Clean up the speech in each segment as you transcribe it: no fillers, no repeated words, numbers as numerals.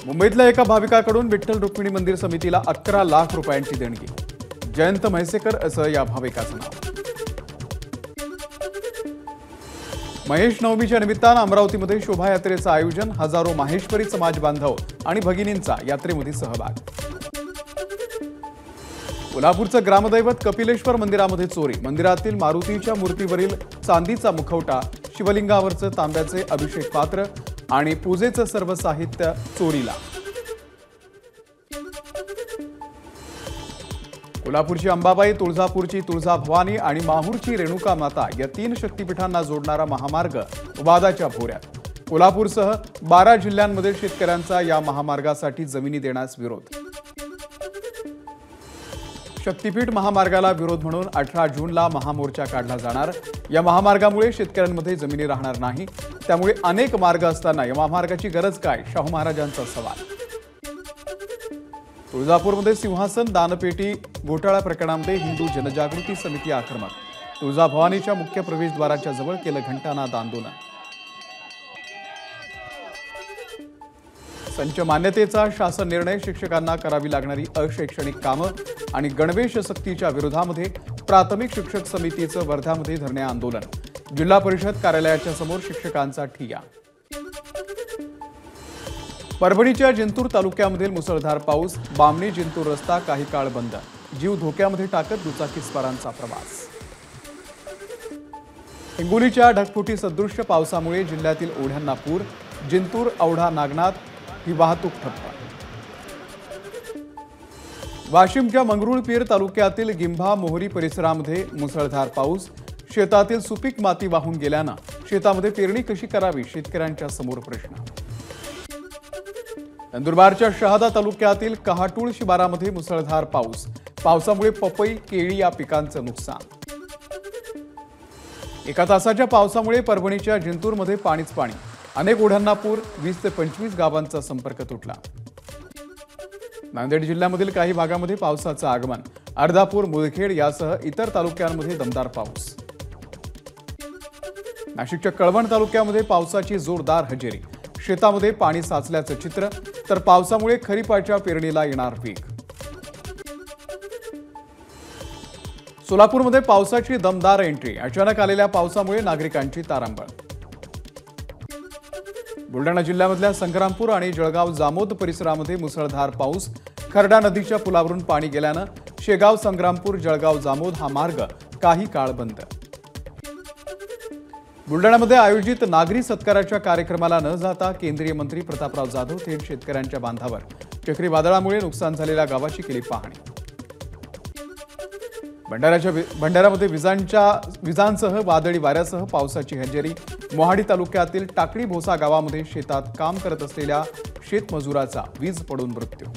मुंबईतल्या एका भाविकाकडून विठ्ठल रुक्मिणी मंदिर समितीला 11 लाख रुपयांची देणगी। जयंत म्हैसेकर असं या भाविकाचं नाव। महेश नवमीच्या निमित्तानं अमरावतीमध्ये शोभायात्रेचं आयोजन। हजारो माहेश्वरी समाज बांधव आणि भगिनींचा यात्रेमध्ये सहभाग। कोल्हापूरचं ग्रामदैवत कपिलेश्वर मंदिरामध्ये चोरी। मंदिरातील मारुतीच्या मूर्तीवरील चांदीचा मुखवटा, शिवलिंगावरचं तांब्याचे अभिषेक पात्र आणि पूजेचं सर्व साहित्य चोरीला। कोल्हापूरची अंबाबाई, तुळजापूरची तुळजाभवानी आणि माहूरची रेणुका माता या 3 शक्तिपीठांना जोडणारा महामार्ग वादाच्या भोवऱ्यात। कोल्हापूरसह 12 जिल्ह्यांमध्ये शेतकऱ्यांचा या महामार्गासाठी जमिनी देण्यास विरोध। शक्तिपीठ महामार्गाला विरोध म्हणून 18 जूनला महामोर्चा काढला जाणार। या महामार्गामुळे शेतकऱ्यांमध्ये जमिनी राहणार नाही, त्यामुळे अनेक मार्ग असताना या महामार्गाची गरज काय, शाहू महाराजांचा सवाल। तुळजापूरमध्ये सिंहासन दानपेटी घोटाळा प्रकरणामध्ये हिंदू जनजागृती समिती आक्रमक। तुळजाभवानीच्या मुख्य प्रवेशद्वाराच्या जवळ केलं घंटानाद आंदोलन। संच मान्यतेचा शासन निर्णय, शिक्षकांना करावी लागणारी अशैक्षणिक कामं आणि गणवेश सक्तीच्या विरोधामध्ये प्राथमिक शिक्षक समितीचं वर्ध्यामध्ये धरणे आंदोलन। जिल्हा परिषद कार्यालयाच्या समोर शिक्षकांचा ठिय्या। परभणीच्या जिंतूर तालुक्यामधील मुसळधार पाऊस, बामणी जिंतूर रस्ता काही काळ बंद। जीव धोक्यामध्ये टाकत दुचाकीस्वारांचा प्रवास। हिंगोलीच्या ढगफुटी सदृश्य पावसामुळे जिल्ह्यातील ओढ्यांना पूर। जिंतूर औढा नागनाथ ही वाहतूक ठप्प। वाशिमच्या मंगरुळपीर तालुक्यातील गिंभा मोहरी परिसरामध्ये मुसळधार पाऊस। शेतातील सुपीक माती वाहून गेल्यानं शेतामध्ये पेरणी कशी करावी, शेतकऱ्यांच्या समोर प्रश्न। नंदुरबारच्या शहादा तालुक्यातील कहाटूळ शिवारामध्ये मुसळधार पाऊस। पावसामुळे पपई, केळी या पिकांचं नुकसान। एका तासाच्या पावसामुळे परभणीच्या जिंतूरमध्ये पाणीच पाणी। अनेक ओढ्यांना पूर, 20 ते 25 गावांचा संपर्क तुटला। नांदेड जिल्ह्यामधील काही भागामध्ये पावसाचं आगमन। अर्धापूर, मुदखेड यासह इतर तालुक्यांमध्ये दमदार पाऊस। नाशिकच्या कळवण तालुक्यामध्ये पावसाची जोरदार हजेरी। शेतामध्ये पाणी साचल्याचं चित्र, तर पावसामुळे खरीपाच्या पेरणीला येणार वेग। सोलापूरमध्ये पावसाची दमदार एंट्री। अचानक आलेल्या पावसामुळे नागरिकांची तारांबळ। बुलढाणा जिल्ह्यामधल्या संग्रामपूर आणि जळगाव जामोद परिसरामध्ये मुसळधार पाऊस। खर्डा नदीच्या पुलावरून पाणी गेल्यानं शेगाव संग्रामपूर जळगाव जामोद हा मार्ग काही काळ बंद। बुलढाण्यामध्ये आयोजित नागरी सत्काराच्या कार्यक्रमाला न जाता केंद्रीय मंत्री प्रतापराव जाधव थेट शेतकऱ्यांच्या बांधावर। चक्रीवादळामुळे नुकसान झालेल्या गावाची केली पाहणी। भंडाऱ्यामध्ये विजांसह वादळी वाऱ्यासह पावसाची हजेरी। मोहाडी तालुक्यातील टाकळी भोसा गावामध्ये शेतात काम करत असलेल्या शेतमजुराचा वीज पडून मृत्यू।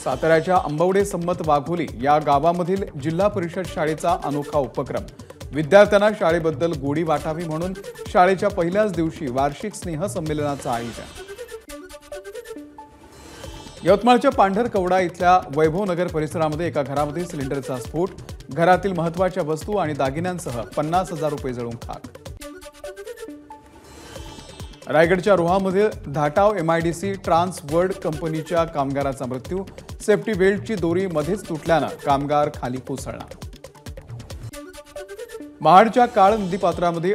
साताऱ्याच्या अंबवडे सम्मत वाघोली या गावामधील जिल्हा परिषद शाळेचा अनोखा उपक्रम। विद्यार्थ्यांना शाळेबद्दल गोडी वाटावी म्हणून शाळेच्या पहिल्याच दिवशी वार्षिक स्नेह संमेलनाचं आयोजन। यवतमाळच्या पांढरकवडा इथल्या वैभवनगर परिसरामध्ये एका घरामध्ये सिलेंडरचा स्फोट। घरातील महत्त्वाच्या वस्तू आणि दागिन्यांसह 50,000 रुपये जळून खाक। रायगडच्या रोहामध्ये धाटाव MIDC ट्रान्स वर्ल्ड कंपनीच्या कामगाराचा मृत्यू। सेफ्टी बेल्टची दोरी मध्येच तुटल्यानं कामगार खाली कोसळला। महाडच्या काळ नदीपात्रामध्ये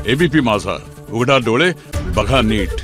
एबीपी माझा, उघडा डोळे बघा नीट.